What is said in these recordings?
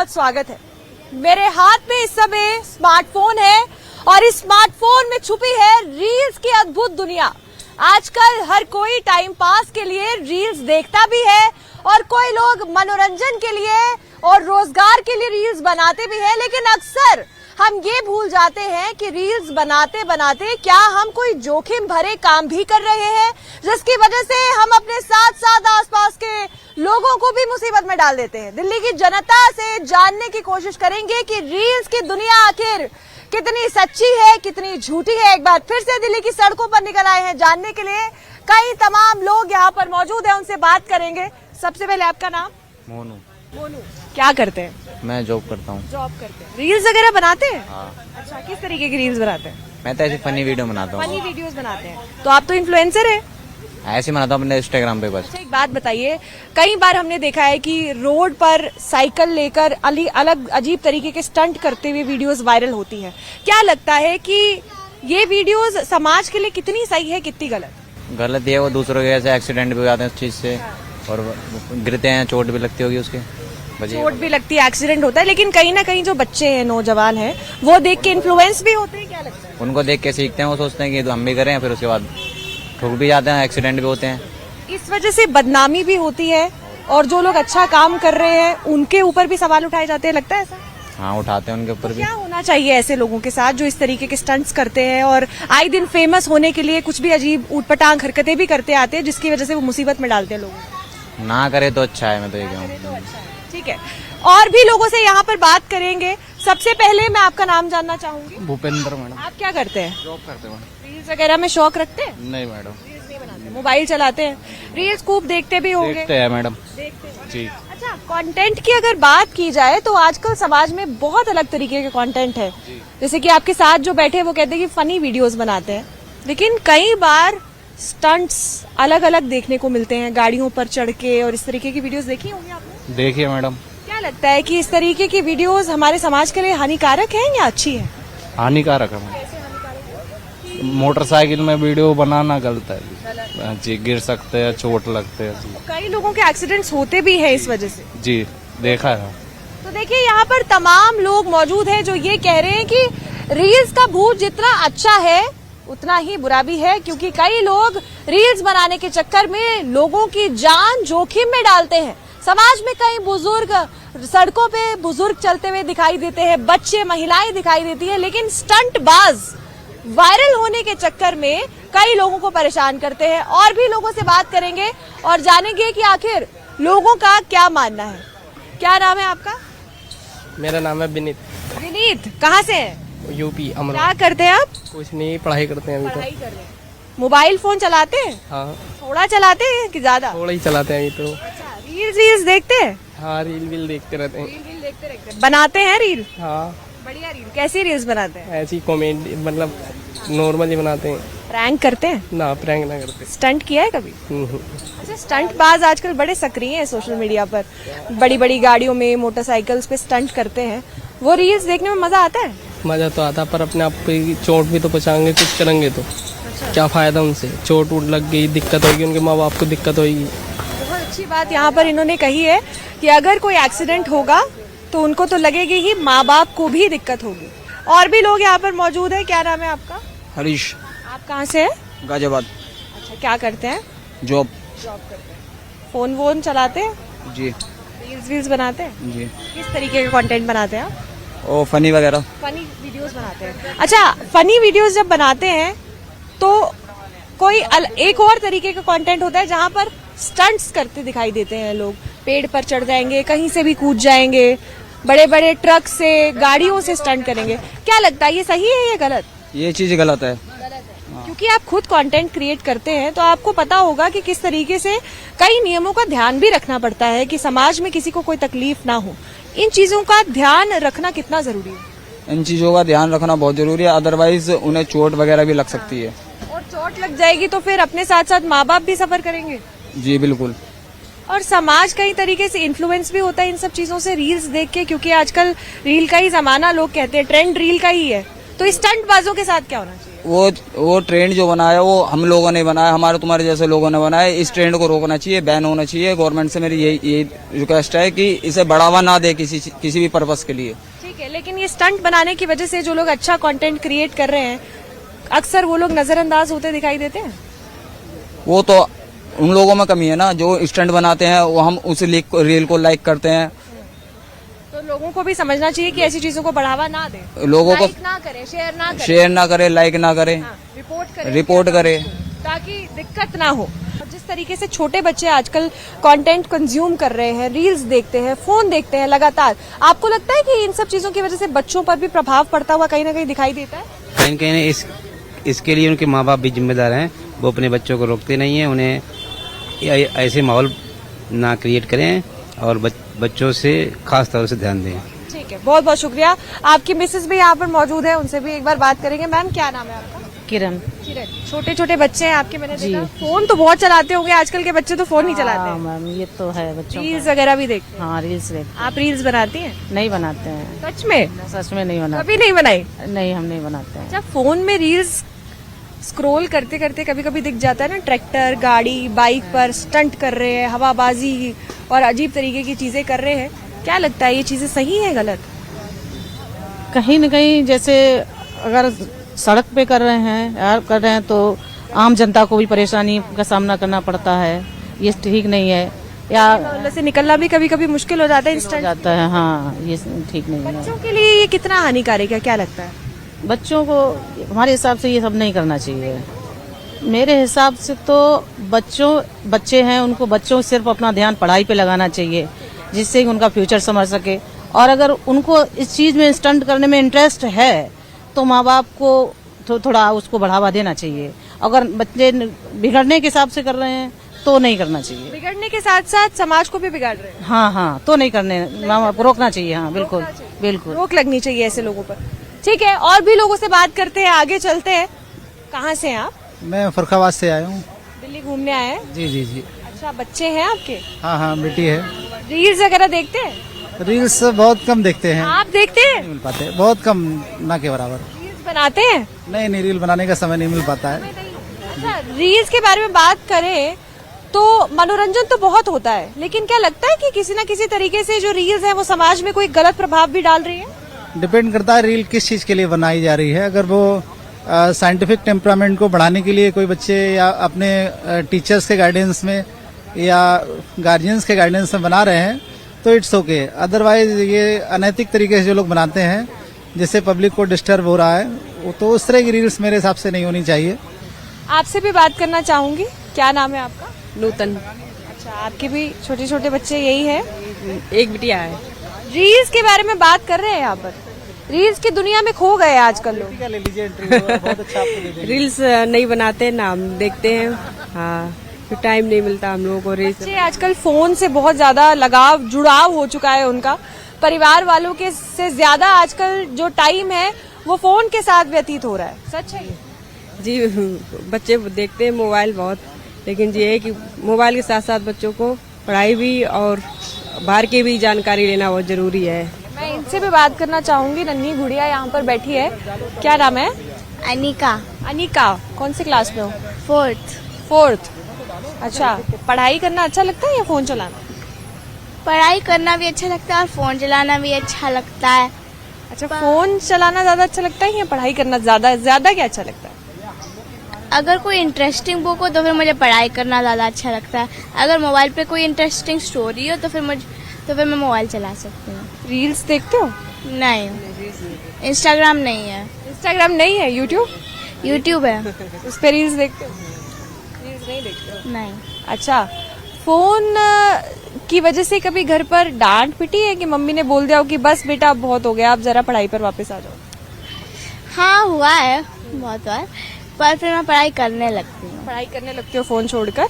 बहुत स्वागत है। मेरे हाथ में इस समय स्मार्टफोन है और इस स्मार्टफोन में छुपी है रील्स की अद्भुत दुनिया। आजकल हर कोई टाइम पास के लिए रील्स देखता भी है और कोई लोग मनोरंजन के लिए और रोजगार के लिए रील्स बनाते भी है, लेकिन अक्सर हम ये भूल जाते हैं कि रील्स बनाते बनाते क्या हम कोई जोखिम भरे काम भी कर रहे हैं, जिसकी वजह से हम अपने साथ साथ आसपास के लोगों को भी मुसीबत में डाल देते हैं। दिल्ली की जनता से जानने की कोशिश करेंगे कि रील्स की दुनिया आखिर कितनी सच्ची है, कितनी झूठी है। एक बार फिर से दिल्ली की सड़कों पर निकल आए हैं जानने के लिए। कई तमाम लोग यहाँ पर मौजूद हैं, उनसे बात करेंगे। सबसे पहले आपका नाम? मोनू। मोनू, क्या करते हैं? मैं जॉब करता हूँ। जॉब करते हैं। रील्स वगैरह बनाते हैं? हाँ। अच्छा, किस तरीके की रील्स बनाते हैं? मैं तो ऐसी फनी वीडियो बनाता हूँ। फनी वीडियोस बनाते हैं, तो आप तो इन्फ्लुएंसर है। ऐसे बनाता हूँ अपने इंस्टाग्राम पे बस। अच्छा, एक बात बताइए, कई बार हमने देखा है कि रोड पर साइकिल लेकर अलग अजीब तरीके के स्टंट करते हुए वीडियोस वायरल होती हैं। क्या लगता है कि ये वीडियोस समाज के लिए कितनी सही है, कितनी गलत? गलत ये वो दूसरों के ऐसे एक्सीडेंट भी हो जाते हैं उस चीज से, और गिरते हैं, चोट भी लगती होगी उसके। चोट भी लगती है, एक्सीडेंट होता है, लेकिन कहीं ना कहीं जो बच्चे हैं, नौजवान हैं, वो देख के इन्फ्लुएंस भी होते हैं। क्या लगता है? उनको देख के सीखते हैं, वो सोचते हैं कि तो हम भी करें, फिर उसके बाद ठुक भी जाते हैं, एक्सीडेंट भी होते हैं। इस वजह से बदनामी भी होती है और जो लोग अच्छा काम कर रहे हैं उनके ऊपर भी सवाल उठाए जाते हैं। लगता है ऐसा? हाँ, उठाते हैं उनके ऊपर भी। क्या होना चाहिए ऐसे लोगों के साथ जो इस तरीके के स्टंट्स करते हैं और आए दिन फेमस होने के लिए कुछ भी अजीब ऊटपटांग हरकतें भी करते आते हैं, जिसकी वजह से वो मुसीबत में डालते हैं लोगों को? ना करे तो अच्छा है, मैं तो ये कहूँ। ठीक है, और भी लोगों से यहाँ पर बात करेंगे। सबसे पहले मैं आपका नाम जानना चाहूंगी। भूपेंद्र मैडम। आप क्या करते हैं? जॉब करते हैं। रील्स वगैरह में शौक रखते हैं? नहीं मैडम। रील्स नहीं बनाते, मोबाइल चलाते हैं। रील्स खूब देखते भी होंगे? देखते हैं मैडम। देखते हैं जी। अच्छा, कंटेंट की अगर बात की जाए तो आजकल समाज में बहुत अलग तरीके के कंटेंट है। जैसे कि आपके साथ जो बैठे हैं वो कहते हैं कि फनी वीडियोस बनाते हैं, लेकिन कई बार स्टंट्स अलग अलग देखने को मिलते हैं, गाड़ियों पर चढ़ के, और इस तरीके की वीडियोस देखी होंगी आपने? देखिए मैडम। क्या लगता है कि इस तरीके की वीडियोस हमारे समाज के लिए हानिकारक है या अच्छी है? हानिकारक है मैडम। मोटरसाइकिल में वीडियो बनाना गलत है जी। गिर सकते हैं, चोट लगते हैं जी। कई लोगों के एक्सीडेंट्स होते भी है इस वजह से। जी, देखा है। तो देखिए, यहाँ पर तमाम लोग मौजूद हैं जो ये कह रहे हैं कि रील्स का भूत जितना अच्छा है उतना ही बुरा भी है, क्योंकि कई लोग रील्स बनाने के चक्कर में लोगों की जान जोखिम में डालते हैं। समाज में कई बुजुर्ग, सड़कों पे बुजुर्ग चलते हुए दिखाई देते हैं, बच्चे, महिलाएं दिखाई देती है, लेकिन स्टंट बाज वायरल होने के चक्कर में कई लोगों को परेशान करते हैं। और भी लोगों से बात करेंगे और जानेंगे कि आखिर लोगों का क्या मानना है। क्या नाम है आपका? मेरा नाम है विनीत। विनीत, कहाँ से है? यूपी क्या अमरोहा। करते हैं आप? कुछ नहीं, पढ़ाई करते हैं अभी पढ़ाई कर रहे हैं। मोबाइल फोन चलाते हैं? हाँ, थोड़ा चलाते हैं कि ज्यादा? थोड़ा ही चलाते हैं अभी तो। अच्छा, रील्स देखते हैं? हाँ, रील देखते रहते हैं। रील देखते रहते हैं। बनाते हैं रील? हाँ, बढ़िया रील। कैसी रील्स बनाते हैं? ऐसी कॉमेडी, मतलब नॉर्मली बनाते हैं। प्रैंक करते हैं? ना, प्रैंक ना करते। स्टंट किया है कभी? हम्म। अच्छा, स्टंट बाज आजकल बड़े सक्रिय हैं सोशल मीडिया पर, बड़ी बड़ी गाड़ियों में, मोटरसाइकिल्स पे स्टंट करते हैं। वो रील्स देखने में मजा आता है? मजा तो आता, पर अपने आप पे चोट भी तो पहुँचाएंगे, कुछ करेंगे तो क्या फायदा उनसे? चोट वोट लग गई, दिक्कत होगी, उनके माँ बाप को दिक्कत होगी। बहुत अच्छी बात यहाँ पर इन्होंने कही है कि अगर कोई एक्सीडेंट होगा तो उनको तो लगेगी ही, माँ बाप को भी दिक्कत होगी। और भी लोग यहाँ पर मौजूद है। क्या नाम है आपका? हरीश। आप कहाँ से है? गाजियाबाद। अच्छा, क्या करते हैं? जॉब। जॉब करते हैं। फोन वोन चलाते हैं? जी। रील्स बनाते हैं? जी। किस तरीके का कंटेंट बनाते हैं आप? ओ फनी वगैरह। फनी वीडियोस बनाते हैं। अच्छा, फनी वीडियोस जब बनाते हैं तो कोई एक और तरीके का कंटेंट होता है जहाँ पर स्टंट्स करते दिखाई देते हैं लोग। पेड़ पर चढ़ जाएंगे, कहीं से भी कूद जाएंगे, बड़े बड़े ट्रक से, गाड़ियों से स्टंट करेंगे। क्या लगता है, ये सही है या गलत? ये चीज गलत है। क्योंकि आप खुद कंटेंट क्रिएट करते हैं तो आपको पता होगा कि किस तरीके से कई नियमों का ध्यान भी रखना पड़ता है कि समाज में किसी को कोई तकलीफ ना हो। इन चीजों का ध्यान रखना कितना जरूरी है? इन चीजों का ध्यान रखना बहुत जरूरी है, अदरवाइज उन्हें चोट वगैरह भी लग सकती है। और चोट लग जाएगी तो फिर अपने साथ साथ माँ बाप भी सफर करेंगे। जी बिल्कुल। और समाज कई तरीके से इन्फ्लुएंस भी होता है इन सब चीजों से, रील्स देख के, क्योंकि आजकल रील का ही जमाना, लोग कहते हैं ट्रेंड रील का ही है। तो स्टंट बाजों के साथ क्या होना चाहिए? वो ट्रेंड जो बनाया वो हम लोगों ने बनाया, हमारे तुम्हारे जैसे लोगों ने बनाया। इस ट्रेंड को रोकना चाहिए, बैन होना चाहिए। गवर्नमेंट से मेरी यही रिक्वेस्ट है कि इसे बढ़ावा ना दे किसी भी पर्पस के लिए। ठीक है, लेकिन ये स्टंट बनाने की वजह से जो लोग अच्छा कंटेंट क्रिएट कर रहे हैं, अक्सर वो लोग नजरअंदाज होते दिखाई देते हैं। वो तो उन लोगों में कमी है ना जो स्टंट बनाते हैं, वो हम उस रील को लाइक करते हैं। तो लोगों को भी समझना चाहिए कि ऐसी चीजों को बढ़ावा ना दें, लोगों को लाइक ना करें, शेयर ना करे, लाइक ना करे, रिपोर्ट करे, ताकि दिक्कत ना हो। और जिस तरीके से छोटे बच्चे आजकल कंटेंट कंज्यूम कर रहे हैं, रील्स देखते हैं, फोन देखते हैं लगातार, आपको लगता है कि इन सब चीजों की वजह से बच्चों पर भी प्रभाव पड़ता हुआ कहीं ना कहीं दिखाई देता है? कहीं न कहीं इसके लिए उनके माँ बाप भी जिम्मेदार हैं। वो अपने बच्चों को रोकते नहीं हैं, उन्हें ऐसे माहौल ना क्रिएट करें और बच्चों से खास तौर से ध्यान दें। ठीक है, बहुत बहुत शुक्रिया। आपकी मिसेस भी यहाँ पर मौजूद है, उनसे भी एक बार बात करेंगे। मैम, क्या नाम है आपका? किरण। छोटे छोटे बच्चे हैं आपके, मैंने देखा फोन तो बहुत चलाते होंगे। आजकल के बच्चे तो फोन नहीं चलाते हैं। मैम ये तो है बच्चों रील्स वगैरह भी देखते हैं? हाँ रील्स देखते आप रील्स बनाती हैं? नहीं बनाते हैं, सच में? सच में नहीं बनाते। कभी नहीं बनाई? नहीं, हम नहीं बनाते हैं। अच्छा, फोन में रील्स स्क्रॉल करते करते कभी कभी दिख जाता है ना, ट्रैक्टर, गाड़ी, बाइक पर स्टंट कर रहे हैं, हवाबाजी और अजीब तरीके की चीजें कर रहे हैं। क्या लगता है, ये चीजें सही है गलत? कहीं न कहीं जैसे अगर सड़क पे कर रहे हैं तो आम जनता को भी परेशानी का सामना करना पड़ता है, ये ठीक नहीं है। या मोहल्ले से निकलना भी कभी कभी मुश्किल हो जाता है, हो इंस्टेंट जाता है। हाँ, ये ठीक नहीं है। बच्चों के लिए ये कितना हानिकारक है, क्या लगता है? बच्चों को हमारे हिसाब से ये सब नहीं करना चाहिए। मेरे हिसाब से तो बच्चे हैं, उनको बच्चों सिर्फ अपना ध्यान पढ़ाई पे लगाना चाहिए, जिससे कि उनका फ्यूचर समझ सके। और अगर उनको इस चीज में स्टंट करने में इंटरेस्ट है तो माँ बाप को थोड़ा उसको बढ़ावा देना चाहिए। अगर बच्चे बिगड़ने के हिसाब से कर रहे हैं तो नहीं करना चाहिए। बिगड़ने के साथ साथ समाज को भी बिगाड़ रहे हैं। हाँ, तो नहीं करने, माँ बाप को रोकना चाहिए। हाँ, बिल्कुल बिल्कुल रोक लगनी चाहिए ऐसे लोगों पर। ठीक है, और भी लोगों से बात करते हैं, आगे चलते हैं। कहाँ से हैं आप? मैं फरुखाबाद से आया हूँ। दिल्ली घूमने आए हैं? जी जी जी। अच्छा, बच्चे हैं आपके? हाँ, बेटी है। रील्स वगैरह देखते हैं? रील्स बहुत कम देखते हैं। आप देखते हैं? नहीं मिल पाते, बहुत कम, ना के बराबर। रील्स बनाते हैं? नहीं, रील बनाने का समय नहीं मिल पाता है। अच्छा, रील्स के बारे में बात करें तो मनोरंजन तो बहुत होता है, लेकिन क्या लगता है कि किसी न किसी तरीके से जो रील्स हैं वो समाज में कोई गलत प्रभाव भी डाल रही है? डिपेंड करता है रील किस चीज के लिए बनाई जा रही है। अगर वो साइंटिफिक टेम्परामेंट को बढ़ाने के लिए कोई बच्चे या अपने टीचर्स के गाइडेंस में या गार्जियंस के गाइडेंस में बना रहे हैं तो इट्स ओके। अदरवाइज ये अनैतिक तरीके से जो लोग बनाते हैं जिससे पब्लिक को डिस्टर्ब हो रहा है, तो उस तरह की रील्स मेरे हिसाब से नहीं होनी चाहिए। आपसे भी बात करना चाहूंगी। क्या नाम है आपका? नूतन। अच्छा, आपके भी छोटे छोटे बच्चे यही है? एक बिटिया है। रील्स के बारे में बात कर रहे हैं यहाँ पर। रील्स की दुनिया में खो गए आजकल लोग। ले लीजिए बहुत अच्छा आपको रील्स नहीं बनाते, नाम देखते हैं। हाँ, फिर टाइम नहीं मिलता हम लोगों को रील्स। बच्चे आजकल फोन से बहुत ज्यादा लगाव, जुड़ाव हो चुका है उनका। परिवार वालों के से ज्यादा आजकल जो टाइम है वो फोन के साथ व्यतीत हो रहा है। सच है? जी, बच्चे देखते हैं मोबाइल बहुत, लेकिन ये है कि मोबाइल के साथ साथ बच्चों को पढ़ाई भी और बाहर की भी जानकारी लेना बहुत जरूरी है। मैं इनसे भी बात करना चाहूंगी। नन्ही गुड़िया यहाँ पर बैठी है। क्या नाम है? अनिका। अनिका, कौन सी क्लास में हो? फोर्थ। अच्छा, पढ़ाई करना अच्छा लगता है या फोन चलाना? पढ़ाई करना भी अच्छा लगता है और फोन चलाना भी अच्छा लगता है। अच्छा, फोन चलाना ज्यादा अच्छा लगता है या पढ़ाई करना ज्यादा क्या अच्छा लगता है? अगर कोई इंटरेस्टिंग बुक हो तो फिर मुझे पढ़ाई करना ज्यादा अच्छा लगता है। अगर मोबाइल पे कोई इंटरेस्टिंग स्टोरी हो तो फिर मैं मोबाइल चला सकती हूँ। रील्स देखते हो? नहीं, इंस्टाग्राम नहीं है। इंस्टाग्राम नहीं है? यूट्यूब है। उस पे रील्स देखते हो? रील्स नहीं देखते हो? नहीं। अच्छा, फोन की वजह से कभी घर पर डांट पिटी है कि मम्मी ने बोल दिया हो कि बस बेटा अब बहुत हो गया, आप जरा पढ़ाई पर वापस आ जाओ? हाँ, हुआ है बहुत बार, पर फिर मैं पढ़ाई करने लगती हूँ फोन छोड़कर।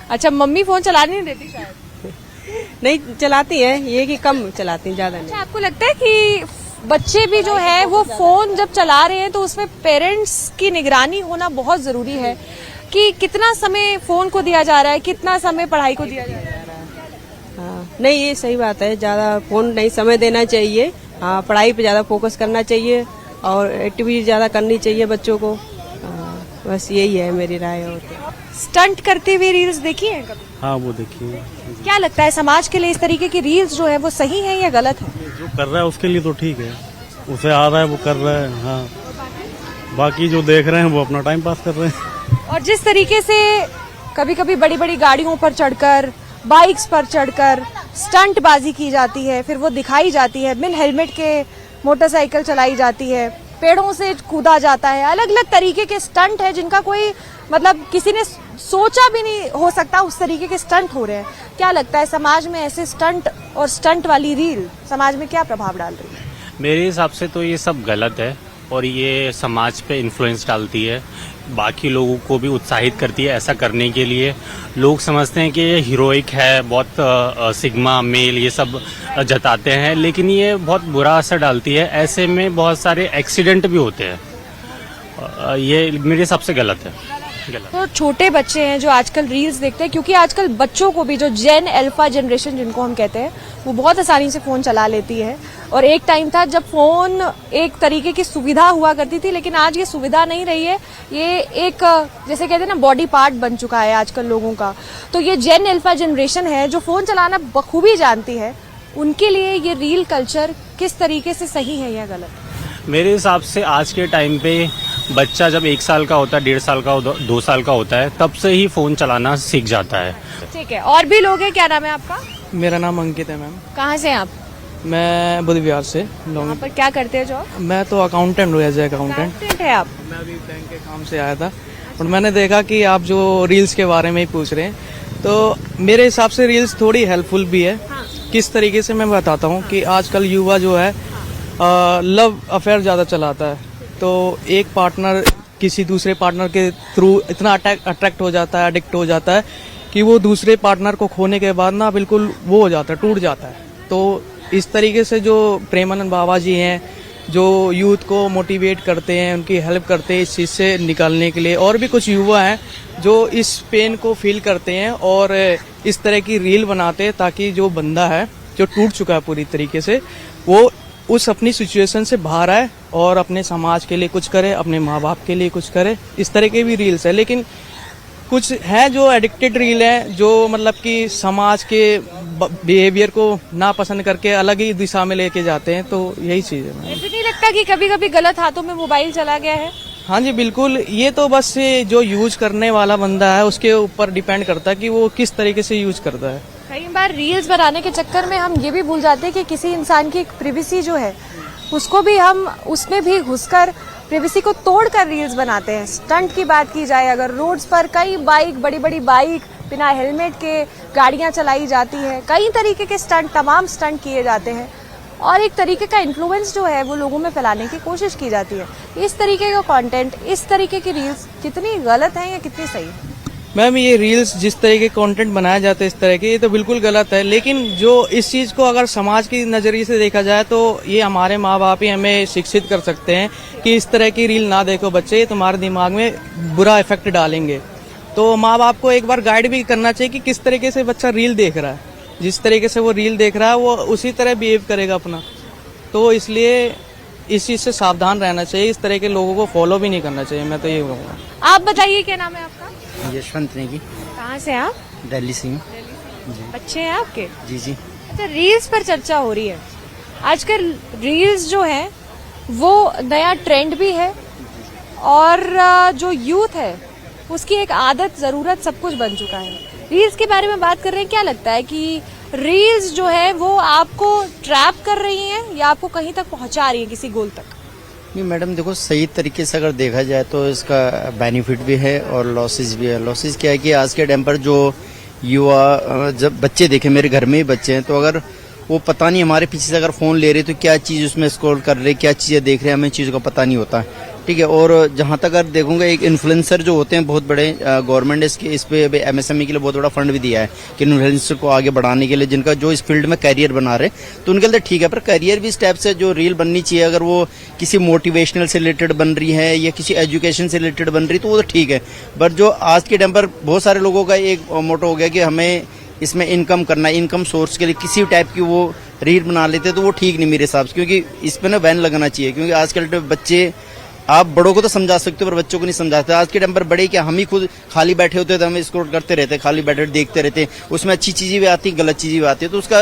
अच्छा, मम्मी फोन चलाने नहीं देती शायद? नहीं चलाती है, ये कि कम चलाती है, ज्यादा नहीं। अच्छा, आपको लगता है कि बच्चे भी जो है वो फोन जब चला रहे हैं तो उसमें पेरेंट्स की निगरानी होना बहुत जरूरी है कि कितना समय फोन को दिया जा रहा है, कितना समय पढ़ाई को दिया जा रहा है? हाँ, नहीं ये सही बात है, ज्यादा फोन नहीं समय देना चाहिए। हाँ, पढ़ाई पे ज्यादा फोकस करना चाहिए और एक्टिविटी ज्यादा करनी चाहिए बच्चों को। हाँ। बस यही है मेरी राय। और तो स्टंट करते हुए रील्स देखी है कभी? हाँ वो देखिए, क्या लगता है समाज के लिए इस तरीके की रील्स जो है वो सही है या गलत है? जो कर रहा है उसके लिए तो ठीक है, उसे आ रहा है वो कर रहा है। हाँ, बाकी जो देख रहे हैं वो अपना टाइम पास कर रहे हैं। और जिस तरीके से कभी कभी बड़ी बड़ी गाड़ियों पर चढ़कर, बाइक्स पर चढ़कर स्टंटबाजी की जाती है, फिर वो दिखाई जाती है, बिन हेलमेट के मोटरसाइकिल चलाई जाती है, पेड़ों से कूदा जाता है, अलग अलग तरीके के स्टंट है जिनका कोई मतलब किसी ने सोचा भी नहीं हो सकता उस तरीके के स्टंट हो रहे हैं। क्या लगता है समाज में ऐसे स्टंट और स्टंट वाली रील समाज में क्या प्रभाव डाल रही है? मेरे हिसाब से तो ये सब गलत है और ये समाज पे इन्फ्लुएंस डालती है, बाकी लोगों को भी उत्साहित करती है ऐसा करने के लिए। लोग समझते हैं कि ये हीरोइक है, बहुत सिग्मा मेल ये सब जताते हैं, लेकिन ये बहुत बुरा असर डालती है। ऐसे में बहुत सारे एक्सीडेंट भी होते हैं। ये मेरे हिसाब से गलत है। तो छोटे बच्चे हैं जो आजकल रील्स देखते हैं, क्योंकि आजकल बच्चों को भी जो जेन अल्फा जनरेशन जिनको हम कहते हैं वो बहुत आसानी से फोन चला लेती है। और एक टाइम था जब फोन एक तरीके की सुविधा हुआ करती थी, लेकिन आज ये सुविधा नहीं रही है, ये एक जैसे कहते हैं ना बॉडी पार्ट बन चुका है आजकल लोगों का। तो ये जेन अल्फा जनरेशन है जो फोन चलाना बखूबी जानती है, उनके लिए ये रील कल्चर किस तरीके से सही है या गलत? मेरे हिसाब से आज के टाइम पे बच्चा जब 1 साल का होता है, 1.5 साल का, 2 साल का होता है, तब से ही फोन चलाना सीख जाता है। ठीक है, और भी लोग हैं। क्या नाम है आपका? मेरा नाम अंकित है मैम। कहाँ से हैं आप? मैं बुध विहार से। यहाँ पर क्या करते हैं जॉब? मैं तो अकाउंटेंट हूँ, एज ए अकाउंटेंट है आप? मैं अभी बैंक के काम से आया था और मैंने देखा कि आप जो रील्स के बारे में ही पूछ रहे हैं, तो मेरे हिसाब से रील्स थोड़ी हेल्पफुल भी है। हाँ। किस तरीके से मैं बताता हूँ कि आजकल युवा जो है लव अफेयर ज़्यादा चलाता है, तो एक पार्टनर किसी दूसरे पार्टनर के थ्रू इतना अट्रैक्ट हो जाता है, एडिक्ट हो जाता है कि वो दूसरे पार्टनर को खोने के बाद ना बिल्कुल वो हो जाता है, टूट जाता है। तो इस तरीके से जो प्रेमानंद बाबा जी हैं जो यूथ को मोटिवेट करते हैं, उनकी हेल्प करते हैं इस चीज़ से निकलने के लिए, और भी कुछ युवा हैं जो इस पेन को फील करते हैं और इस तरह की रील बनाते हैं ताकि जो बंदा है जो टूट चुका है पूरी तरीके से, वो उस अपनी सिचुएशन से बाहर आए और अपने समाज के लिए कुछ करे, अपने माँ बाप के लिए कुछ करे। इस तरह के भी रील्स है, लेकिन कुछ है जो एडिक्टेड रील है जो मतलब कि समाज के बिहेवियर को ना पसंद करके अलग ही दिशा में लेके जाते हैं। तो यही चीज है। ऐसे नहीं लगता कि कभी कभी गलत हाथों में मोबाइल चला गया है? हाँ जी बिल्कुल, ये तो बस जो यूज करने वाला बंदा है उसके ऊपर डिपेंड करता है कि वो किस तरीके से यूज करता है। कई बार रील्स बनाने के चक्कर में हम ये भी भूल जाते हैं कि किसी इंसान की एक प्रिवेसी जो है उसको भी हम उसमें भी घुसकर प्रिवेसी को तोड़कर रील्स बनाते हैं। स्टंट की बात की जाए अगर, रोड्स पर कई बाइक, बड़ी बड़ी बाइक बिना हेलमेट के गाड़ियां चलाई जाती है, कई तरीके के स्टंट, तमाम स्टंट किए जाते हैं और एक तरीके का इन्फ्लुएंस जो है वो लोगों में फैलाने की कोशिश की जाती है। इस तरीके का कंटेंट, इस तरीके की रील्स कितनी गलत है या कितनी सही है? मैम ये रील्स जिस तरह के कंटेंट बनाए जाते हैं इस तरह के, ये तो बिल्कुल गलत है, लेकिन जो इस चीज को अगर समाज की नजरिए से देखा जाए तो ये हमारे माँ बाप ही हमें शिक्षित कर सकते हैं कि इस तरह की रील ना देखो बच्चे, तुम्हारे दिमाग में बुरा इफेक्ट डालेंगे। तो माँ बाप को एक बार गाइड भी करना चाहिए कि किस तरीके से बच्चा रील देख रहा है, जिस तरीके से वो रील देख रहा है वो उसी तरह बिहेव करेगा अपना। तो इसलिए इस चीज से सावधान रहना चाहिए, इस तरह के लोगों को फॉलो भी नहीं करना चाहिए। मैं तो ये कहूँगा। आप बताइए क्या नाम है आपका? यशवंत नेगी। कहाँ से आप? दिल्ली से। बच्चे हैं आपके? जी जी। अच्छा, रील्स पर चर्चा हो रही है आजकल। रील्स जो है वो नया ट्रेंड भी है और जो यूथ है उसकी एक आदत, जरूरत, सब कुछ बन चुका है। रील्स के बारे में बात कर रहे हैं, क्या लगता है कि रील्स जो है वो आपको ट्रैप कर रही हैं या आपको कहीं तक पहुंचा रही है किसी गोल तक? नहीं मैडम देखो, सही तरीके से अगर देखा जाए तो इसका बेनिफिट भी है और लॉसेस भी है। लॉसेस क्या है कि आज के टाइम पर जो युवा, जब बच्चे देखे, मेरे घर में ही बच्चे हैं, तो अगर वो पता नहीं हमारे पीछे से अगर फोन ले रहे तो क्या चीज उसमें स्क्रॉल कर रहे, क्या चीजें देख रहे हैं, हमें चीजों का पता नहीं होता, ठीक है। और जहां तक अगर देखूंगा, एक इन्फ्लुएंसर जो होते हैं बहुत बड़े, गवर्नमेंट इस पे MSME के लिए बहुत बड़ा फंड भी दिया है कि इन्फ्लुएंसर को आगे बढ़ाने के लिए, जिनका जो इस फील्ड में करियर बना रहे, तो उनके लिए ठीक है। पर करियर भी स्टेप से जो रील बननी चाहिए, अगर वो किसी मोटिवेशनल से रिलेटेड बन रही है या किसी एजुकेशन से रिलेटेड बन रही तो वो तो ठीक है। बट जो आज के टाइम पर बहुत सारे लोगों का एक मोटो हो गया कि हमें इसमें इनकम करना है, इनकम सोर्स के लिए किसी टाइप की वो रील बना लेते, तो वो ठीक नहीं मेरे हिसाब से, क्योंकि इस पे ना बैन लगना चाहिए। क्योंकि आजकल बच्चे आप बड़ों को तो समझा सकते हो पर बच्चों को नहीं समझा सकते। आज के टाइम पर बड़े क्या, हम ही खुद खाली बैठे होते तो हम स्क्रॉल करते रहते, खाली बैठे देखते रहते, उसमें अच्छी चीजें भी आती, गलत चीजें भी आती है, तो उसका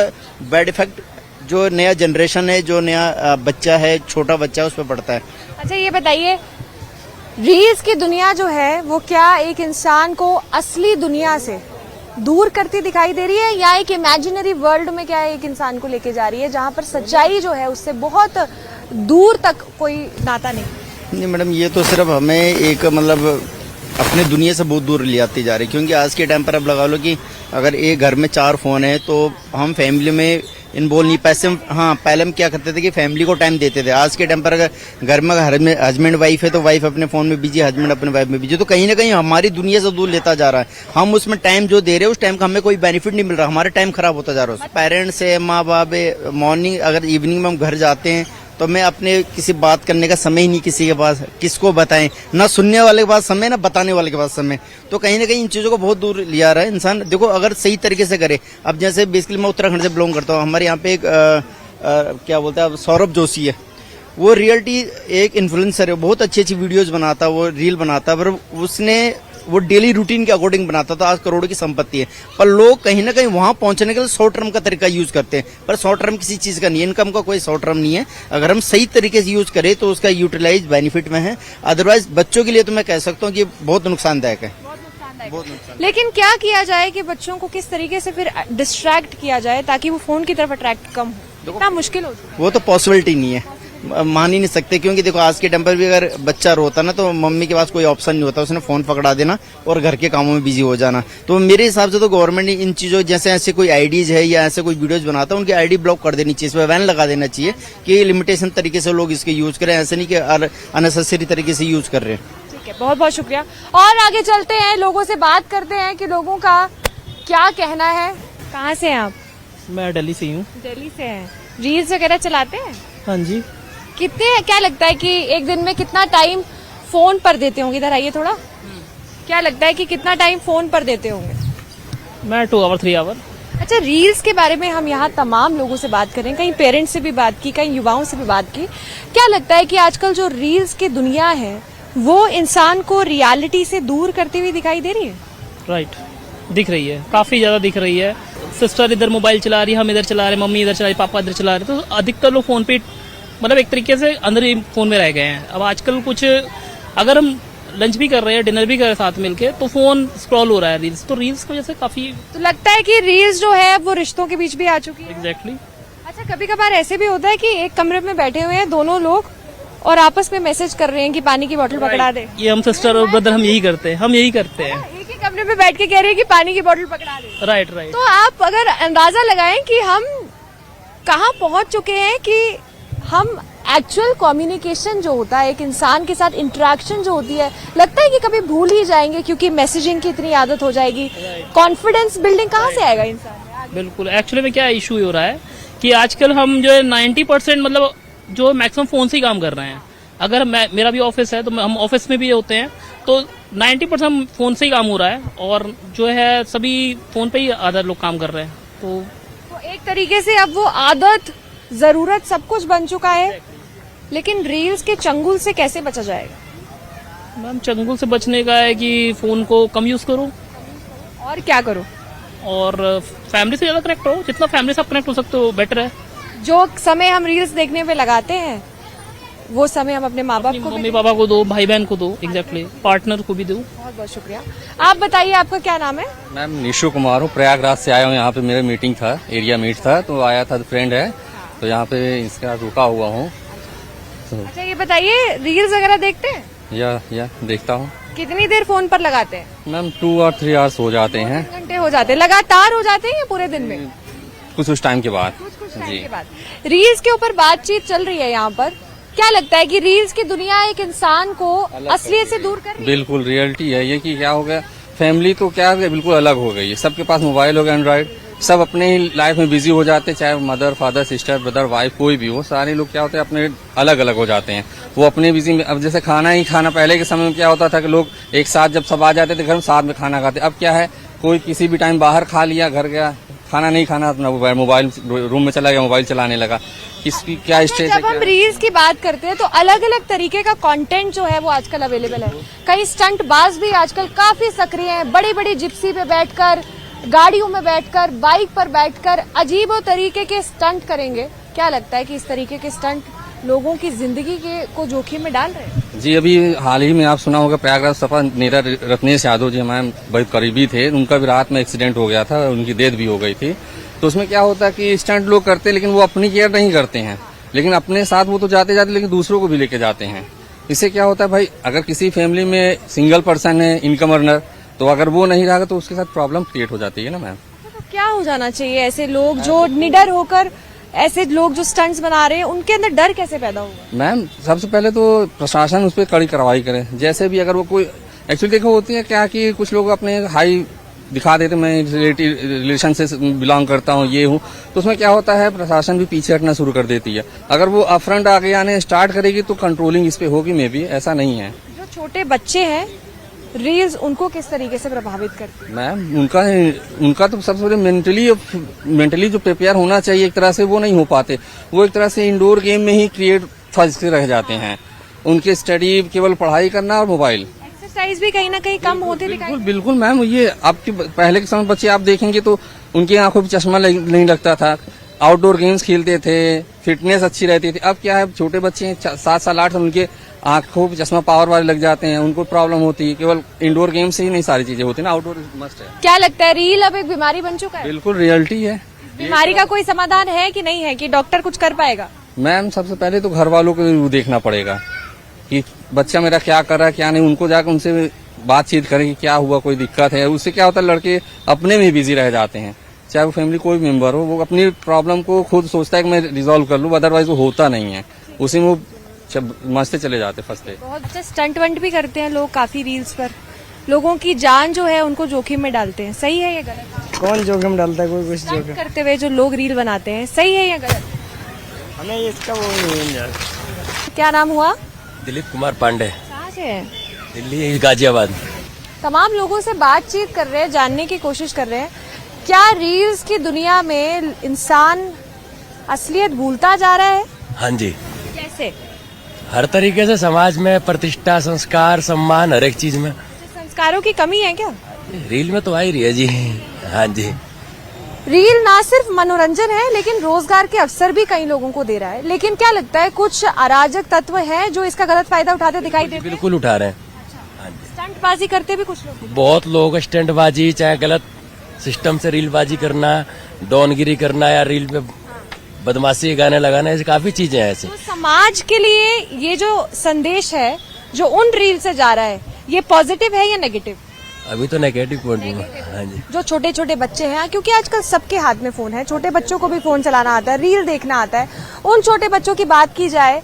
बैड इफेक्ट जो नया जनरेशन है, जो नया बच्चा है, छोटा बच्चा है, उस पर पड़ता है। अच्छा ये बताइए, रील्स की दुनिया जो है वो क्या एक इंसान को असली दुनिया से दूर करती दिखाई दे रही है, या एक इमेजिनरी वर्ल्ड में क्या एक इंसान को लेके जा रही है जहां पर सच्चाई जो है उससे बहुत दूर तक कोई नाता नहीं? नहीं मैडम, ये तो सिर्फ हमें एक मतलब अपने दुनिया से बहुत दूर ले आती जा रही है, क्योंकि आज के टाइम पर अब लगा लो कि अगर एक घर में 4 फोन है तो हम फैमिली में इन्वॉल्व नहीं पैसे। हाँ, पहले हम क्या करते थे कि फैमिली को टाइम देते थे। आज के टाइम पर अगर घर में हस्बैंड वाइफ है तो वाइफ अपने फोन में बिजी, हस्बैंड अपने वाइफ में बिजी, तो कहीं ना कहीं हमारी दुनिया से दूर लेता जा रहा है। हम उसमें टाइम जो दे रहे हैं उस टाइम का हमें कोई बेनिफिट नहीं मिल रहा, हमारा टाइम खराब होता जा रहा है। पेरेंट्स है, माँ बाप है, मॉर्निंग अगर इवनिंग में हम घर जाते हैं तो मैं अपने किसी बात करने का समय ही नहीं किसी के पास, किसको बताएं, ना सुनने वाले के पास समय, ना बताने वाले के पास समय, तो कहीं ना कहीं इन चीजों को बहुत दूर ले आ रहा है इंसान। देखो अगर सही तरीके से करे, अब जैसे बेसिकली मैं उत्तराखंड से बिलोंग करता हूँ, हमारे यहाँ पे एक क्या बोलते हैं सौरभ जोशी है, वो रियलिटी एक इन्फ्लुएंसर है, बहुत अच्छी अच्छी वीडियोज बनाता, वो रील बनाता, पर उसने वो डेली रूटीन के अकॉर्डिंग बनाता था, आज करोड़ों की संपत्ति है, पर लोग कहीं ना कहीं वहां पहुंचने के लिए शॉर्ट टर्म का तरीका यूज करते हैं, पर शॉर्ट टर्म किसी चीज का नहीं है, इनकम का कोई शॉर्ट टर्म नहीं है। अगर हम सही तरीके से यूज करें तो उसका यूटिलाइज बेनिफिट में है, अदरवाइज बच्चों के लिए तो मैं कह सकता हूँ कि बहुत नुकसानदायक है। बहुत नुकसान। लेकिन क्या किया जाए कि बच्चों को किस तरीके से फिर डिस्ट्रैक्ट किया जाए ताकि वो फोन की तरफ अट्रैक्ट कम हो? इतना मुश्किल हो? वो तो पॉसिबिलिटी नहीं है, मान ही नहीं सकते, क्योंकि देखो आज के टाइम पर भी अगर बच्चा रोता ना तो मम्मी के पास कोई ऑप्शन नहीं होता, उसने फोन पकड़ा देना और घर के कामों में बिजी हो जाना। तो मेरे हिसाब से तो गवर्नमेंट ने इन चीजों, जैसे ऐसे कोई आईडीज है या ऐसे कोई वीडियोज बनाता है, उनकी आईडी ब्लॉक कर देनी चाहिए, इस पर बैन लगा देना चाहिए कि लिमिटेशन तरीके से लोग इसके यूज करें, ऐसे नहीं कि अननेसेसरी तरीके से यूज कर रहे हैं। ठीक है, बहुत बहुत शुक्रिया। और आगे चलते हैं, लोगों से बात करते हैं कि लोगों का क्या कहना है। कहाँ से हैं आप? मैं दिल्ली से हूँ। दिल्ली से हैं। रील्स वगैरह चलाते हैं? हाँ जी। कितने, क्या लगता है कि एक दिन में कितना टाइम फोन पर देते होंगे? इधर आइए थोड़ा। क्या लगता है कि कितना टाइम फोन पर देते होंगे? मैं 2 आवर 3 आवर। अच्छा, रील्स के बारे में हम यहाँ तमाम लोगों से बात करें, कहीं पेरेंट्स से भी बात की, कहीं युवाओं से भी बात की। क्या लगता है कि आजकल जो रील्स की दुनिया है वो इंसान को रियलिटी से दूर करती हुई दिखाई दे रही है? राइट, दिख रही है, काफी ज्यादा दिख रही है। सिस्टर इधर मोबाइल चला रही है, हम इधर चला रहे, मम्मी इधर चला रही, पापा इधर चला रहे, तो अधिकतर लोग फोन पे मतलब एक तरीके से अंदर ही फोन में रह गए हैं। अब आजकल कुछ अगर हम लंच भी कर रहे हैं, डिनर भी कर रहे हैं साथ मिलके, तो फोन स्क्रॉल हो रहा है रील्स, तो रील्स की वजह से काफी। तो लगता है कि रील्स जो है वो रिश्तों के बीच भी आ चुकी है। एग्जैक्टली। अच्छा, कभी कभार ऐसे भी होता है कि एक कमरे में बैठे हुए हैं दोनों लोग और आपस में मैसेज कर रहे हैं कि पानी की बोतल पकड़ा दे। ये हम सिस्टर और ब्रदर हम यही करते हैं, एक ही कमरे में बैठ के कह रहे हैं कि पानी की बोतल पकड़ा दे। Right right. तो आप अगर अंदाजा लगाएं कि हम कहाँ पहुंच चुके हैं कि हम एक्चुअल कम्युनिकेशन जो होता है, एक इंसान के साथ इंटरेक्शन जो होती है, लगता है कि कभी भूल ही जाएंगे क्योंकि मैसेजिंग की इतनी आदत हो जाएगी। कॉन्फिडेंस बिल्डिंग कहाँ से आएगा इंसान में? बिल्कुल, एक्चुअली में क्या इशू हो रहा है कि आजकल हम जो है 90% मतलब जो मैक्सिमम फोन से ही काम कर रहे हैं। अगर मेरा भी ऑफिस है तो हम ऑफिस में भी होते हैं, तो 90% फोन से ही काम हो रहा है, और जो है सभी फोन पे ही आधा लोग काम कर रहे हैं। तो एक तरीके से अब वो आदत, जरूरत सब कुछ बन चुका है। लेकिन रील्स के चंगुल से कैसे बचा जाएगा? मैम, चंगुल से बचने का है कि फोन को कम यूज करो। और क्या करो? और फैमिली से ज्यादा कनेक्ट हो, जितना फैमिली से आप कनेक्ट हो सकते हो बेटर है। जो समय हम रील्स देखने पे लगाते हैं वो समय हम अपने माँ बाप को, मम्मी पापा को दो, भाई बहन को दो, एग्जैक्टली, पार्टनर को भी दो। बहुत बहुत शुक्रिया। आप बताइए, आपका क्या नाम है? मैम निशु कुमार हूँ, प्रयागराज से आया हूँ। यहाँ पे मेरा मीटिंग था, एरिया मीट था, तो आया था, फ्रेंड है, तो यहाँ पे इसका रुका हुआ हूँ। अच्छा, ये बताइए, रील्स वगैरह देखते हैं? या देखता हूँ। कितनी देर फोन पर लगाते हैं? मैम 2 और 3 आवर्स हो जाते हैं। घंटे हो जाते हैं? लगातार हो जाते हैं या पूरे दिन में? कुछ टाइम के बाद। कुछ टाइम के बाद। रील्स के ऊपर बातचीत चल रही है यहाँ पर। क्या लगता है कि रील्स की दुनिया एक इंसान को असलियत से दूर कर रही है? बिल्कुल रियलिटी है ये कि क्या हो गया, फैमिली तो क्या बिल्कुल अलग हो गई है। सबके पास मोबाइल हो गया, एंड्रॉइड, सब अपने ही लाइफ में बिजी हो जाते हैं, चाहे mother father sister brother wife कोई भी हो, सारे लोग क्या होते हैं अपने अलग अलग हो जाते हैं, वो अपने बिजी में। अब जैसे खाना पहले के समय में क्या होता था कि लोग एक साथ जब सब आ जाते थे घर में साथ में खाना खाते, अब क्या है कोई किसी भी टाइम बाहर खा लिया, घर गया खाना नहीं खाना, अपना मोबाइल रूम में चला गया, मोबाइल चलाने लगा। किसकी क्या स्टेज है? जब हम रील्स की बात करते हैं तो अलग अलग तरीके का कंटेंट जो है वो आजकल अवेलेबल है। कई स्टंट बाज भी आजकल काफी सक्रिय हैं, बड़ी बड़ी जिप्सी पे बैठकर, गाड़ियों में बैठकर, बाइक पर बैठकर अजीबो तरीके के स्टंट करेंगे। क्या लगता है कि इस तरीके के स्टंट लोगों की जिंदगी को जोखिम में डाल रहे हैं? जी, अभी हाल ही में आप सुना होगा प्रयागराज सपा नेता रत्नेश यादव जी हमारे बहुत करीबी थे, उनका भी रात में एक्सीडेंट हो गया था, उनकी डेथ भी हो गई थी। तो उसमें क्या होता है कि स्टंट लोग करते हैं लेकिन वो अपनी केयर नहीं करते हैं, लेकिन अपने साथ वो तो जाते जाते लेकिन दूसरों को भी लेके जाते हैं। इससे क्या होता है भाई, अगर किसी फैमिली में सिंगल पर्सन है, इनकम अर्नर, तो अगर वो नहीं रहा तो उसके साथ प्रॉब्लम क्रिएट हो जाती है ना मैम। तो क्या हो जाना चाहिए ऐसे लोग जो निडर होकर, ऐसे लोग जो स्टंट्स बना रहे हैं, उनके अंदर डर कैसे पैदा होगा? मैम सबसे पहले तो प्रशासन उस पर कड़ी कार्रवाई करे। जैसे भी अगर वो कोई एक्चुअली देखो होती है क्या कि कुछ लोग अपने हाई दिखा देते, मैं रिलेशन से बिलोंग करता हूँ, ये हूँ, तो उसमें क्या होता है प्रशासन भी पीछे हटना शुरू कर देती है। अगर वो अपफ्रंट आगे आने स्टार्ट करेगी तो कंट्रोलिंग इस पे होगी, मे भी ऐसा नहीं है। जो छोटे बच्चे हैं, रील्स उनको किस तरीके से प्रभावित करती है? मैम उनका तो सबसे पहले मेंटली जो प्रिपेयर होना चाहिए एक तरह से, वो नहीं हो पाते। वो एक तरह से इंडोर गेम में ही क्रिएट फंस के रह जाते हैं। उनकी स्टडी केवल पढ़ाई करना और मोबाइल, एक्सरसाइज भी कहीं ना कहीं कम होती दिखाई। बिल्कुल मैम, ये आपके पहले के समय बच्चे आप देखेंगे तो उनकी आंखों पे चश्मा नहीं लगता था, आउटडोर गेम्स खेलते थे, फिटनेस अच्छी रहती थी। अब क्या है, छोटे बच्चे हैं 7 साल 8 साल, उनके आंखों पे चश्मा पावर वाले लग जाते हैं, उनको प्रॉब्लम होती है। केवल इंडोर गेम से ही नहीं सारी चीजें होती ना, आउटडोर मस्ट है। क्या लगता है रील अब एक बीमारी बन चुका है? बिल्कुल रियलिटी है। बीमारी का कोई समाधान है कि नहीं है, कि डॉक्टर कुछ कर पाएगा? मैम सबसे पहले तो घर वालों को देखना पड़ेगा कि बच्चा मेरा क्या कर रहा है क्या नहीं, उनको जाकर उनसे बातचीत करें कि क्या हुआ, कोई दिक्कत है। उससे क्या होता है, लड़के अपने में बिजी रह जाते हैं, चाहे वो फैमिली कोई मेंबर हो, वो अपनी प्रॉब्लम को खुद सोचता है कि मैं रिजॉल्व कर लूँ, अदरवाइज वो होता नहीं है, उसी में वो मस्ते चले जाते, फंसते। बहुत अच्छा स्टंट वंट भी करते हैं लोग काफी रील्स पर, लोगों की जान जो है उनको जोखिम में डालते हैं। सही है या गलत? कौन जोखिम डालता है? कोई कुछ जोखिम करते हुए जो लोग रील बनाते हैं, सही है या गलत? हमें इसका वो नहीं है। क्या नाम हुआ? दिलीप कुमार पांडे, कहाँ से है? दिल्ली गाजियाबाद। तमाम लोगों से बातचीत कर रहे हैं, जानने की कोशिश कर रहे हैं क्या रील्स की दुनिया में इंसान असलियत भूलता जा रहा है? हाँ जी, कैसे? हर तरीके से समाज में प्रतिष्ठा, संस्कार, सम्मान, हर एक चीज में संस्कारों की कमी है क्या? रील में तो आ ही रही है जी। हाँ जी, रील ना सिर्फ मनोरंजन है लेकिन रोजगार के अवसर भी कई लोगों को दे रहा है। लेकिन क्या लगता है कुछ अराजक तत्व हैं जो इसका गलत फायदा उठाते दिखाई देते हैं? बिल्कुल उठा रहे हैं। स्टंटबाजी करते भी कुछ लोग, बहुत लोग स्टंटबाजी, चाहे गलत सिस्टम से रीलबाजी करना, डॉनगिरी करना या रील पे बदमाशी गाने लगाना, ऐसी काफी चीजें हैं ऐसी। तो समाज के लिए ये जो संदेश है जो उन रील से जा रहा है, ये पॉजिटिव है या नेगेटिव? अभी तो नेगेटिव पॉइंट दूंगा। हाँ जी, जो छोटे छोटे बच्चे हैं, क्योंकि आजकल सबके हाथ में फोन है, छोटे बच्चों को भी फोन चलाना आता है, रील देखना आता है, उन छोटे बच्चों की बात की जाए,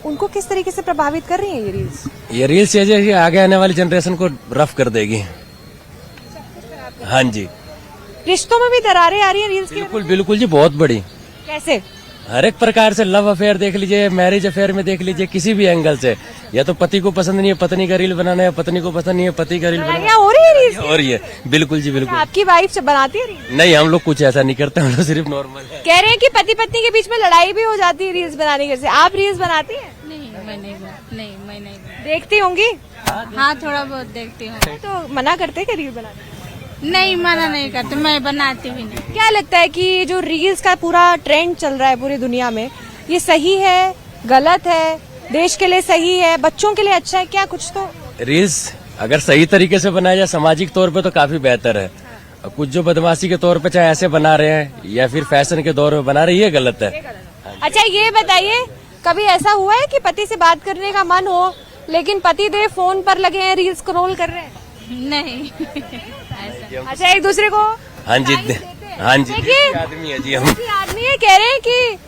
उनको किस तरीके से प्रभावित कर रही है ये रील्स? ये रील्स ये आगे आने वाली जनरेशन को रफ कर देगी। हाँ जी, रिश्तों में भी दरारें आ रही है रील्स की? बिल्कुल बिल्कुल जी, बहुत बड़ी। कैसे? हर एक प्रकार से, लव अफेयर देख लीजिए, मैरिज अफेयर में देख लीजिए, किसी भी एंगल से। या तो पति को पसंद नहीं है पत्नी का रील बनाना, या पत्नी को पसंद नहीं है पति का रील बनाना। हो रही है रील्स? हो रही है, बिल्कुल जी बिल्कुल। आपकी वाइफ बनाती है रील्स? नहीं, हम लोग कुछ ऐसा नहीं करते, हम लोग सिर्फ नॉर्मल है। कह रहे हैं कि पति पत्नी के बीच में लड़ाई भी हो जाती है रील्स बनाने के से। आप रील्स बनाती हैं? नहीं, मैं नहीं। देखती होंगी? हाँ, थोड़ा बहुत देखती हूँ। तो मना करते हैं कि रील बनाने? नहीं, मना नहीं करती, मैं बनाती भी नहीं। क्या लगता है कि जो रील्स का पूरा ट्रेंड चल रहा है पूरी दुनिया में, ये सही है, गलत है, देश के लिए सही है, बच्चों के लिए अच्छा है क्या? कुछ तो रील्स अगर सही तरीके से बनाया जाए सामाजिक तौर पे तो काफी बेहतर है। और कुछ जो बदमाशी के तौर पे चाहे ऐसे बना रहे हैं या फिर फैशन के दौर में बना रहे हैं, ये गलत है। अच्छा, ये बताइए कभी ऐसा हुआ है कि पति से बात करने का मन हो लेकिन पति देव फोन पर लगे हैं, रील्स स्क्रॉल कर रहे हैं? नहीं। अच्छा, एक दूसरे को? हाँ जी, हाँ जी, आदमी है जी हम। आदमी है, कह रहे हैं कि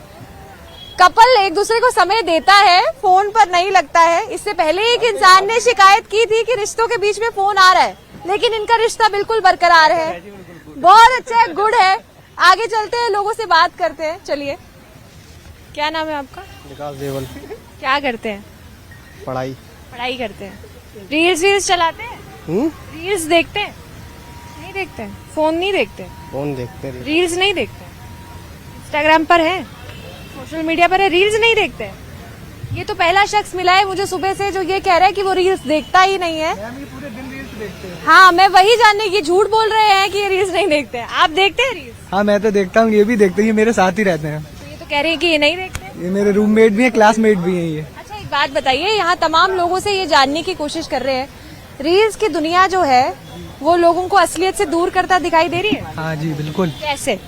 कपल एक दूसरे को समय देता है, फोन पर नहीं लगता है। इससे पहले एक इंसान ने शिकायत की थी कि रिश्तों के बीच में फोन आ रहा है, लेकिन इनका रिश्ता बिल्कुल बरकरार है। बहुत अच्छा है, गुड है। आगे चलते हैं, लोगों से बात करते हैं। चलिए, क्या नाम है आपका? विकास देवल। क्या करते हैं? पढ़ाई करते हैं। रील्स चलाते हैं? रील्स देखते हैं? नहीं देखते हैं? फोन नहीं देखते? कौन देखते हैं? रील्स नहीं देखते? इंस्टाग्राम पर है, सोशल मीडिया पर है, रील्स नहीं देखते? ये तो पहला शख्स मिला है मुझे सुबह से जो ये कह रहा है कि वो रील्स देखता ही नहीं है। पूरे दिन रील्स देखते हैं। हाँ, मैं वही जानने की, झूठ बोल रहे हैं कि ये रील्स नहीं देखते हैं। आप देखते हैं रील्स? हाँ मैं तो देखता हूँ, ये भी देखते हैं, ये मेरे साथ ही रहते हैं। तो ये तो कह रहे हैं कि ये नहीं देखते? ये मेरे रूममेट भी हैं, क्लासमेट भी हैं ये। अच्छा, एक बात बताइए, यहाँ तमाम लोगों से ये जानने की कोशिश कर रहे हैं, रील्स की दुनिया जो है वो लोगों को असलियत से दूर करता दिखाई दे रही है? हाँ जी बिल्कुल। कैसे?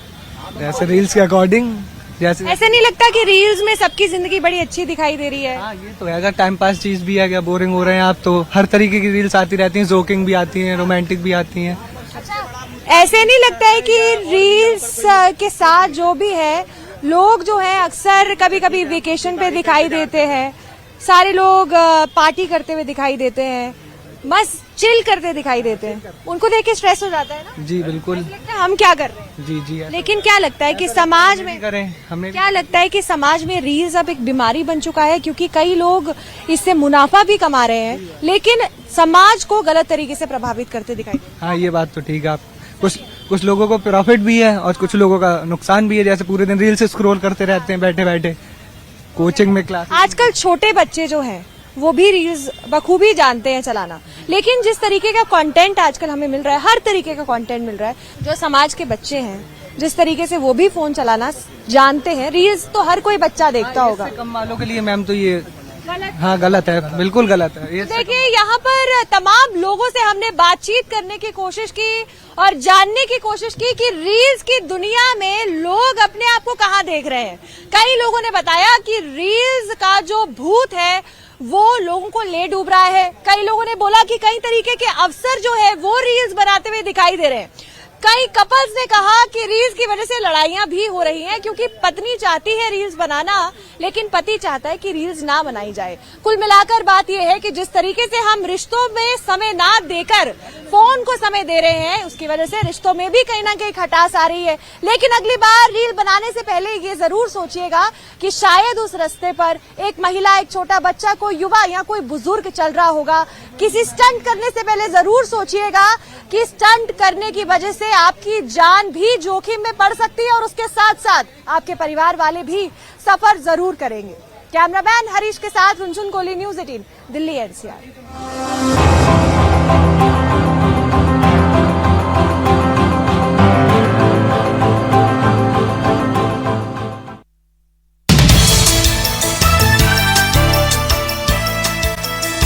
जैसे रील्स के अकॉर्डिंग, जैसे ऐसे नहीं लगता कि रील्स में सबकी जिंदगी बड़ी अच्छी दिखाई दे रही है? हाँ ये तो है, अगर टाइम पास चीज भी है, क्या बोरिंग हो रहे हैं आप तो हर तरीके की रील्स आती रहती हैं, जोकिंग भी आती हैं, रोमांटिक भी आती हैं। ऐसे नहीं लगता है कि रील्स के साथ जो भी है लोग जो है अक्सर कभी कभी वेकेशन पे दिखाई देते हैं, सारे लोग पार्टी करते हुए दिखाई देते हैं, बस चिल करते दिखाई देते हैं, उनको देख के स्ट्रेस हो जाता है ना? जी बिल्कुल। लगता है हम क्या कर रहे हैं? जी जी। लेकिन क्या लगता है कि समाज में करें हमें, क्या लगता है कि समाज में रील्स अब एक बीमारी बन चुका है, क्योंकि कई लोग इससे मुनाफा भी कमा रहे हैं लेकिन समाज को गलत तरीके से प्रभावित करते दिखाई देते हैं? हाँ ये बात तो ठीक है। आप कुछ लोगों को प्रॉफिट भी है और कुछ लोगों का नुकसान भी है, जैसे पूरे दिन रील्स स्क्रॉल करते रहते हैं बैठे बैठे, कोचिंग में क्लास। आजकल छोटे बच्चे जो हैं वो भी रील्स बखूबी जानते हैं चलाना, लेकिन जिस तरीके का कंटेंट आजकल हमें मिल रहा है, हर तरीके का कंटेंट मिल रहा है, जो समाज के बच्चे हैं जिस तरीके से वो भी फोन चलाना जानते हैं, रील्स तो हर कोई बच्चा देखता होगा। कम वालों के लिए मैम तो ये हाँ गलत है, बिल्कुल गलत है। देखिए, यहाँ पर तमाम लोगों से हमने बातचीत करने की कोशिश की और जानने की कोशिश की कि रील्स की दुनिया में लोग अपने आप को कहाँ देख रहे हैं। कई लोगों ने बताया कि रील्स का जो भूत है वो लोगों को ले डूब रहा है। कई लोगों ने बोला कि कई तरीके के अफसर जो है वो रील्स बनाते हुए दिखाई दे रहे हैं। कई कपल्स ने कहा कि रील्स की वजह से लड़ाइयां भी हो रही हैं, क्योंकि पत्नी चाहती है रील्स बनाना लेकिन पति चाहता है कि रील्स ना बनाई जाए। कुल मिलाकर बात यह है कि जिस तरीके से हम रिश्तों में समय ना देकर फोन को समय दे रहे हैं, उसकी वजह से रिश्तों में भी कहीं ना कहीं खटास आ रही है। लेकिन अगली बार रील बनाने से पहले ये जरूर सोचिएगा कि शायद उस रास्ते पर एक महिला, एक छोटा बच्चा, कोई युवा या कोई बुजुर्ग चल रहा होगा। किसी स्टंट करने से पहले जरूर सोचिएगा कि स्टंट करने की वजह से आपकी जान भी जोखिम में पड़ सकती है और उसके साथ साथ आपके परिवार वाले भी सफर जरूर करेंगे। कैमरामैन हरीश के साथ रुनझुन कोहली, न्यूज़ 18 दिल्ली एनसीआर।